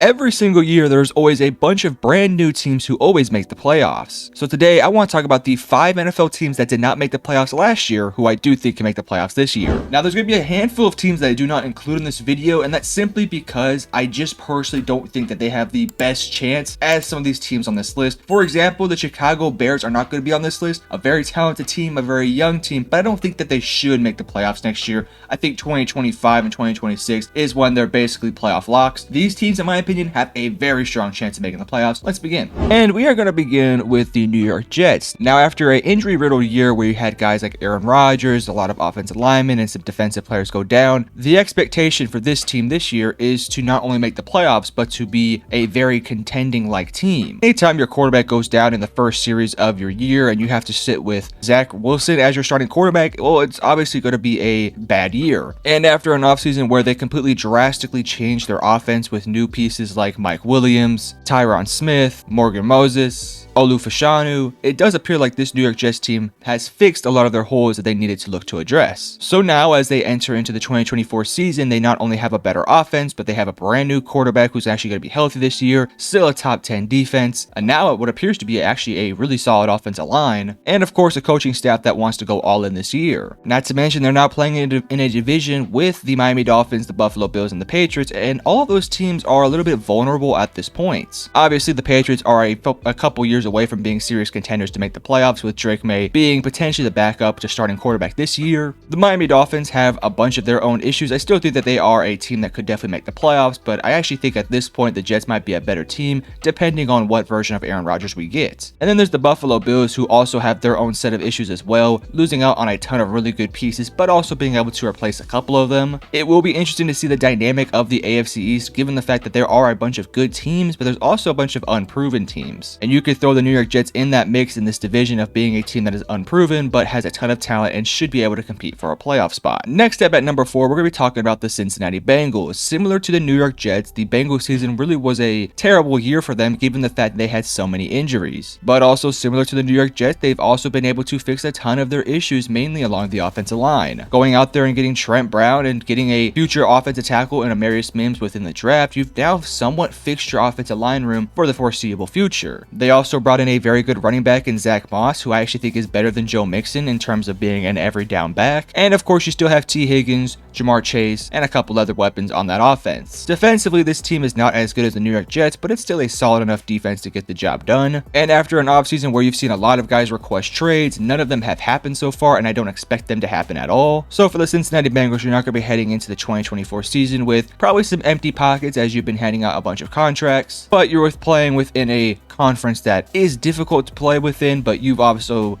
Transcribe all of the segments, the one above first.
Every single year, there's always a bunch of brand new teams who always make the playoffs. So today, I want to talk about the 5 NFL teams that did not make the playoffs last year, who I do think can make the playoffs this year. Now, there's going to be a handful of teams that I do not include in this video, and that's simply because I just personally don't think that they have the best chance as some of these teams on this list. For example, the Chicago Bears are not going to be on this list. A very talented team, a very young team, but I don't think that they should make the playoffs next year. I think 2025 and 2026 is when they're basically playoff locks. These teams, in my opinion, have a very strong chance of making the playoffs. Let's begin. And we are going to begin with the New York Jets. Now, after an injury-riddled year where you had guys like Aaron Rodgers, a lot of offensive linemen, and some defensive players go down, the expectation for this team this year is to not only make the playoffs, but to be a very contending-like team. Anytime your quarterback goes down in the first series of your year and you have to sit with Zach Wilson as your starting quarterback, well, it's obviously going to be a bad year. And after an offseason where they completely drastically changed their offense with new pieces like Mike Williams, Tyron Smith, Morgan Moses, Olu Fashanu, it does appear like this New York Jets team has fixed a lot of their holes that they needed to look to address. So now as they enter into the 2024 season, they not only have a better offense, but they have a brand new quarterback who's actually going to be healthy this year, still a top 10 defense, and now what appears to be actually a really solid offensive line, and of course a coaching staff that wants to go all in this year. Not to mention they're now playing in a division with the Miami Dolphins, the Buffalo Bills, and the Patriots, and all of those teams are a little bit vulnerable at this point. Obviously the Patriots are a couple years away from being serious contenders to make the playoffs, with Drake May being potentially the backup to starting quarterback this year. The Miami Dolphins have a bunch of their own issues. I still think that they are a team that could definitely make the playoffs, but I actually think at this point the Jets might be a better team depending on what version of Aaron Rodgers we get. And then there's the Buffalo Bills, who also have their own set of issues as well, losing out on a ton of really good pieces, but also being able to replace a couple of them. It will be interesting to see the dynamic of the AFC East, given the fact that there are a bunch of good teams, but there's also a bunch of unproven teams. And you could throw the New York Jets in that mix in this division of being a team that is unproven but has a ton of talent and should be able to compete for a playoff spot. Next up at number 4, we're going to be talking about the Cincinnati Bengals. Similar to the New York Jets, the Bengals season really was a terrible year for them given the fact they had so many injuries. But also similar to the New York Jets, they've also been able to fix a ton of their issues, mainly along the offensive line. Going out there and getting Trent Brown and getting a future offensive tackle in Amarius Mims within the draft, you've now somewhat fixed your offensive line room for the foreseeable future. They also brought in a very good running back in Zach Moss, who I actually think is better than Joe Mixon in terms of being an every down back. And of course, you still have T. Higgins, Jamar Chase, and a couple other weapons on that offense. Defensively, this team is not as good as the New York Jets, but it's still a solid enough defense to get the job done. And after an offseason where you've seen a lot of guys request trades, none of them have happened so far, and I don't expect them to happen at all. So for the Cincinnati Bengals, you're not going to be heading into the 2024 season with probably some empty pockets as you've been handing out a bunch of contracts, but you're playing within a conference that is difficult to play within, but you've also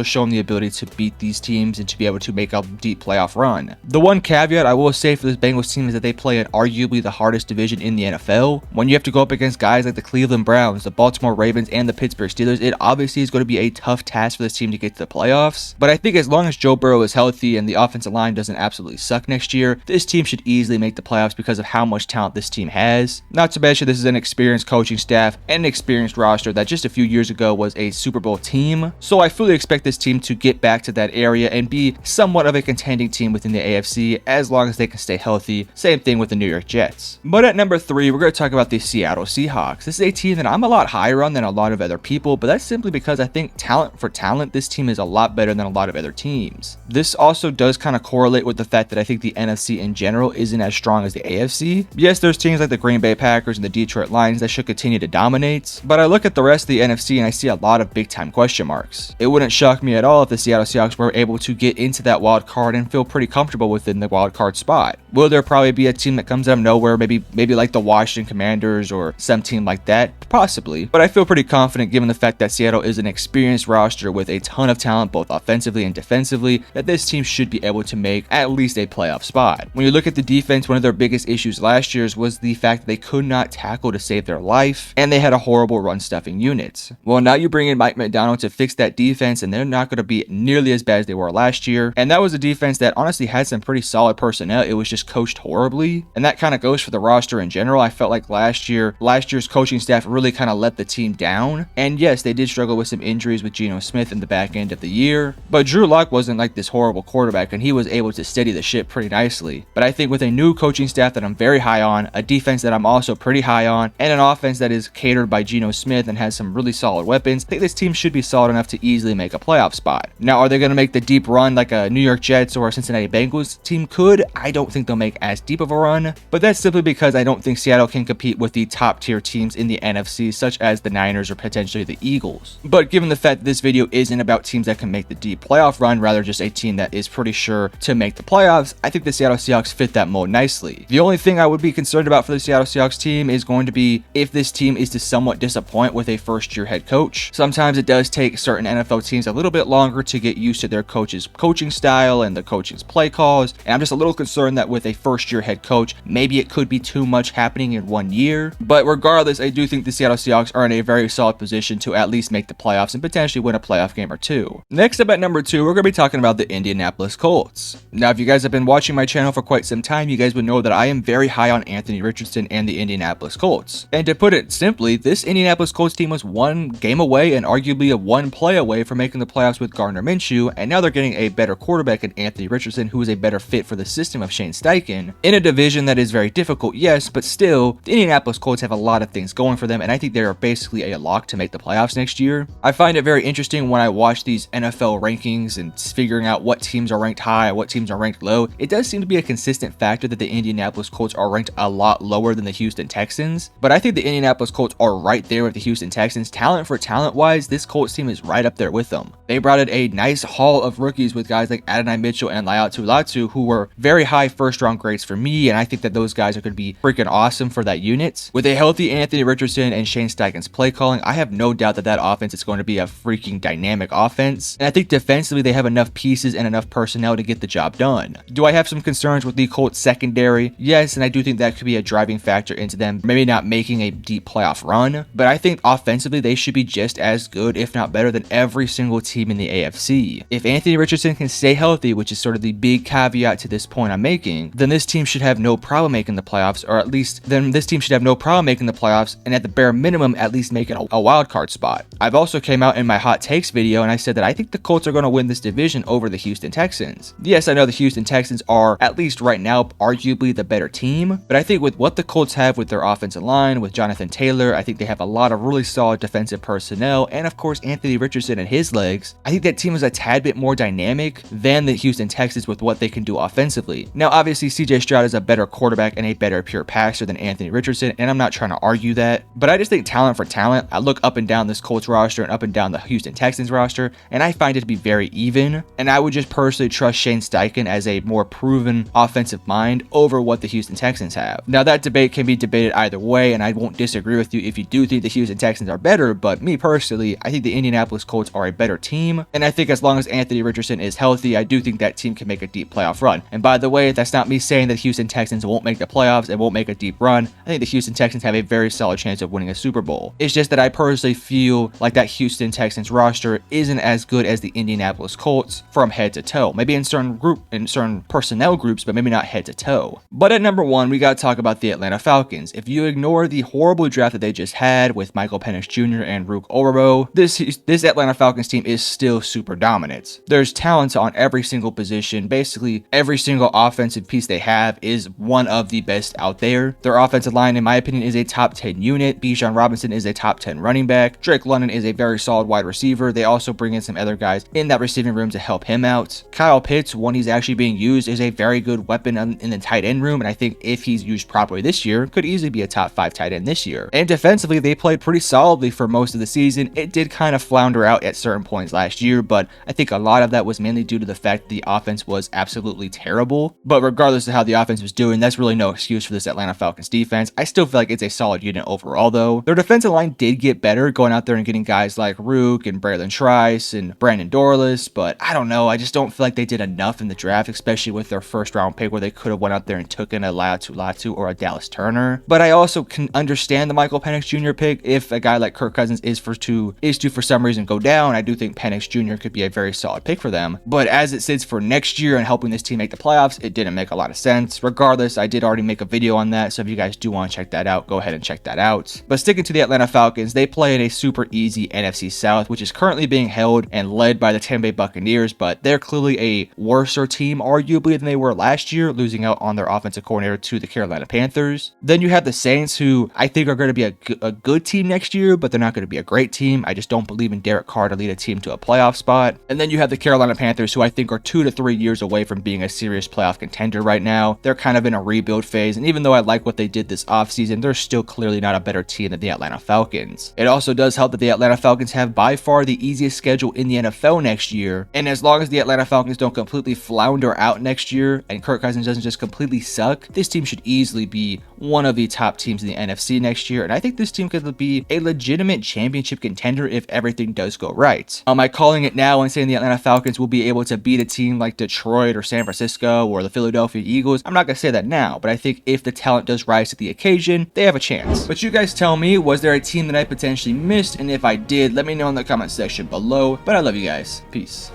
shown the ability to beat these teams and to be able to make a deep playoff run. The one caveat I will say for this Bengals team is that they play in arguably the hardest division in the NFL. When you have to go up against guys like the Cleveland Browns, the Baltimore Ravens, and the Pittsburgh Steelers, it obviously is going to be a tough task for this team to get to the playoffs. But I think as long as Joe Burrow is healthy and the offensive line doesn't absolutely suck next year, this team should easily make the playoffs because of how much talent this team has. Not to mention this is an experienced coaching staff and an experienced roster that just a few years ago was a Super Bowl team. So I fully expect this team to get back to that area and be somewhat of a contending team within the AFC as long as they can stay healthy. Same thing with the New York Jets. But at number 3, we're going to talk about the Seattle Seahawks. This is a team that I'm a lot higher on than a lot of other people, but that's simply because I think talent for talent, this team is a lot better than a lot of other teams. This also does kind of correlate with the fact that I think the NFC in general isn't as strong as the AFC. Yes, there's teams like the Green Bay Packers and the Detroit Lions that should continue to dominate, but I look at the rest of the NFC and I see a lot of big time question marks. It wouldn't shock me at all if the Seattle Seahawks were able to get into that wild card and feel pretty comfortable within the wild card spot. Will there probably be a team that comes out of nowhere, maybe like the Washington Commanders or some team like that? Possibly, but I feel pretty confident given the fact that Seattle is an experienced roster with a ton of talent both offensively and defensively that this team should be able to make at least a playoff spot. When you look at the defense, one of their biggest issues last year was the fact that they could not tackle to save their life, and they had a horrible capable run stuffing units. Well, now you bring in Mike Macdonald to fix that defense, and they're not going to be nearly as bad as they were last year. And that was a defense that honestly had some pretty solid personnel. It was just coached horribly, and that kind of goes for the roster in general. I felt like last year's coaching staff really kind of let the team down. And yes, they did struggle with some injuries with Geno Smith in the back end of the year, but Drew Lock wasn't like this horrible quarterback, and he was able to steady the ship pretty nicely. But I think with a new coaching staff that I'm very high on, a defense that I'm also pretty high on, and an offense that is catered by Geno Smith and has some really solid weapons, I think this team should be solid enough to easily make a playoff spot. Now, are they going to make the deep run like a New York Jets or a Cincinnati Bengals team could? I don't think they'll make as deep of a run, but that's simply because I don't think Seattle can compete with the top tier teams in the NFC, such as the Niners or potentially the Eagles. But given the fact that this video isn't about teams that can make the deep playoff run, rather just a team that is pretty sure to make the playoffs, I think the Seattle Seahawks fit that mold nicely. The only thing I would be concerned about for the Seattle Seahawks team is going to be if this team is to somewhat disappoint with a first-year head coach. Sometimes it does take certain NFL teams a little bit longer to get used to their coach's coaching style and the coach's play calls, and I'm just a little concerned that with a first-year head coach, maybe it could be too much happening in 1 year. But regardless, I do think the Seattle Seahawks are in a very solid position to at least make the playoffs and potentially win a playoff game or two. Next up at number 2, we're going to be talking about the Indianapolis Colts. Now, if you guys have been watching my channel for quite some time, you guys would know that I am very high on Anthony Richardson and the Indianapolis Colts. And to put it simply, this Indianapolis Colts team was one game away and arguably a one play away from making the playoffs with Gardner Minshew, and now they're getting a better quarterback in Anthony Richardson, who is a better fit for the system of Shane Steichen in a division that is very difficult, yes, but still, the Indianapolis Colts have a lot of things going for them, and I think they are basically a lock to make the playoffs next year. I find it very interesting when I watch these NFL rankings and figuring out what teams are ranked high, what teams are ranked low. It does seem to be a consistent factor that the Indianapolis Colts are ranked a lot lower than the Houston Texans, but I think the Indianapolis Colts are right there with the Houston Texans. Talent for talent wise, this Colts team is right up there with them. They brought in a nice haul of rookies with guys like Adonai Mitchell and Laiatu Latu, who were very high first round grades for me, and I think that those guys are going to be freaking awesome for that unit. With a healthy Anthony Richardson and Shane Steichen's play calling, I have no doubt that that offense is going to be a freaking dynamic offense, and I think defensively they have enough pieces and enough personnel to get the job done. Do I have some concerns with the Colts secondary? Yes, and I do think that could be a driving factor into them maybe not making a deep playoff run, but I think offensively they should be just as good, if not better, than every single team in the AFC. If Anthony Richardson can stay healthy, which is sort of the big caveat to this point I'm making, then this team should have no problem making the playoffs, or at least then this team should have no problem making the playoffs, and at the bare minimum at least making a wild card spot. I've also came out in my hot takes video and I said that I think the Colts are going to win this division over the Houston Texans. Yes, I know the Houston Texans are, at least right now, arguably the better team, but I think with what the Colts have with their offensive line, with Jonathan Taylor, I think they have a lot of really solid defensive personnel, and of course Anthony Richardson and his legs. I think that team is a tad bit more dynamic than the Houston Texans with what they can do offensively. Now obviously CJ Stroud is a better quarterback and a better pure passer than Anthony Richardson, and I'm not trying to argue that, but I just think talent for talent, I look up and down this Colts roster and up and down the Houston Texans roster, and I find it to be very even, and I would just personally trust Shane Steichen as a more proven offensive mind over what the Houston Texans have. Now that debate can be debated either way, and I won't disagree with you if you do think the Houston Texans are better, but me personally, I think the Indianapolis Colts are a better team, and I think as long as Anthony Richardson is healthy, I do think that team can make a deep playoff run. And by the way, that's not me saying that Houston Texans won't make the playoffs and won't make a deep run. I think the Houston Texans have a very solid chance of winning a Super Bowl. It's just that I personally feel like that Houston Texans roster isn't as good as the Indianapolis Colts from head to toe. Maybe in certain personnel groups, but maybe not head to toe. But at number 1, we got to talk about the Atlanta Falcons. If you ignore the horrible draft that they just had with Michael Penix Jr. and Rook Orabo, this Atlanta Falcons team is still super dominant. There's talent on every single position. Basically, every single offensive piece they have is one of the best out there. Their offensive line, in my opinion, is a top 10 unit. Bijan Robinson is a top 10 running back. Drake London is a very solid wide receiver. They also bring in some other guys in that receiving room to help him out. Kyle Pitts, when he's actually being used, is a very good weapon in the tight end room, and I think if he's used properly this year, could easily be a top 5 tight end this year. And defensively, they played pretty solidly for most of the season. It did kind of flounder out at certain points last year, but I think a lot of that was mainly due to the fact that the offense was absolutely terrible. But regardless of how the offense was doing, that's really no excuse for this Atlanta Falcons defense. I still feel like it's a solid unit overall though. Their defensive line did get better, going out there and getting guys like Rook and Braylon Trice and Brandon Dorlus, but I don't know, I just don't feel like they did enough in the draft, especially with their first round pick where they could have went out there and took in a Laiatu Latu or a Dallas Turner. But I also can understand the Michael Penix Jr. pick pick if a guy like Kirk Cousins is to for some reason go down. I do think Penix Jr. could be a very solid pick for them. But as it sits for next year and helping this team make the playoffs, it didn't make a lot of sense. Regardless, I did already make a video on that, so if you guys do want to check that out, go ahead and check that out. But sticking to the Atlanta Falcons, they play in a super easy NFC South, which is currently being held and led by the Tampa Bay Buccaneers, but they're clearly a worser team, arguably, than they were last year, losing out on their offensive coordinator to the Carolina Panthers. Then you have the Saints, who I think are going to be a good team next year, but they're not going to be a great team. I just don't believe in Derek Carr to lead a team to a playoff spot. And then you have the Carolina Panthers, who I think are 2 to 3 years away from being a serious playoff contender right now. They're kind of in a rebuild phase, and even though I like what they did this offseason, they're still clearly not a better team than the Atlanta Falcons. It also does help that the Atlanta Falcons have by far the easiest schedule in the NFL next year, and as long as the Atlanta Falcons don't completely flounder out next year and Kirk Cousins doesn't just completely suck, this team should easily be one of the top teams in the NFC next year, and I think this team could be a legitimate championship contender if everything does go right. Am I calling it now and saying the Atlanta Falcons will be able to beat a team like Detroit or San Francisco or the Philadelphia Eagles? I'm not going to say that now, but I think if the talent does rise to the occasion, they have a chance. But you guys tell me, was there a team that I potentially missed? And if I did, let me know in the comment section below. But I love you guys. Peace.